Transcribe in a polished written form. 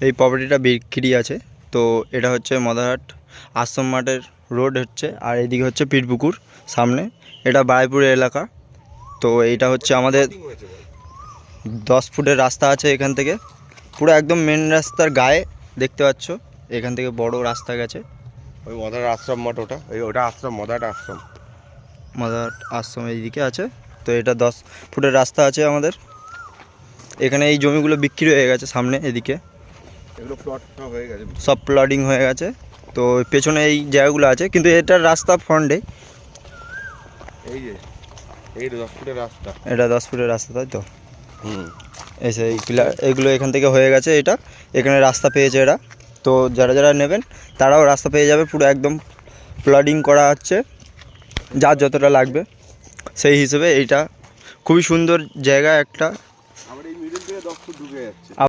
এই প্রপার্টিটা বিক্রি আছে। তো এটা হচ্ছে মদারহাট আশ্রম মাঠের রোড হচ্ছে, আর এইদিকে হচ্ছে পীরপুকুর সামনে, এটা বারাইপুরের এলাকা। তো এইটা হচ্ছে আমাদের 10 ফুটের রাস্তা আছে এখান থেকে, পুরো একদম মেন রাস্তার গায়ে দেখতে পাচ্ছ, এখান থেকে বড় রাস্তা গেছে। ওই মদারহাট আশ্রম মাঠ, ওটা আশ্রম, মদারহাট আশ্রম। মদারহাট আশ্রম এইদিকে আছে। তো এটা 10 ফুটের রাস্তা আছে আমাদের এখানে। এই জমিগুলো বিক্রি হয়ে গেছে সামনে, এদিকে এগুলো প্লট হয়ে গেছে, সব প্লটিং হয়ে গেছে। তো পেছনে এই জায়গাগুলো আছে, কিন্তু এটার রাস্তা ফ্রন্টে। এই যে এই 10 ফুটের রাস্তা, এটা 10 ফুটের রাস্তা, তাই তো। এসে এইগুলো এখান থেকে হয়ে গেছে, এটা এখানে রাস্তা পেয়েছে এরা। তো যারা যারা নেবেন তারাও রাস্তা পেয়ে যাবে, পুরো একদম প্লটিং করা হচ্ছে, যার যতটা লাগবে সেই হিসেবে। এইটা খুবই সুন্দর জায়গা একটা। আমার এই মিডল থেকে 10 ফুট ঢুকে যাচ্ছে।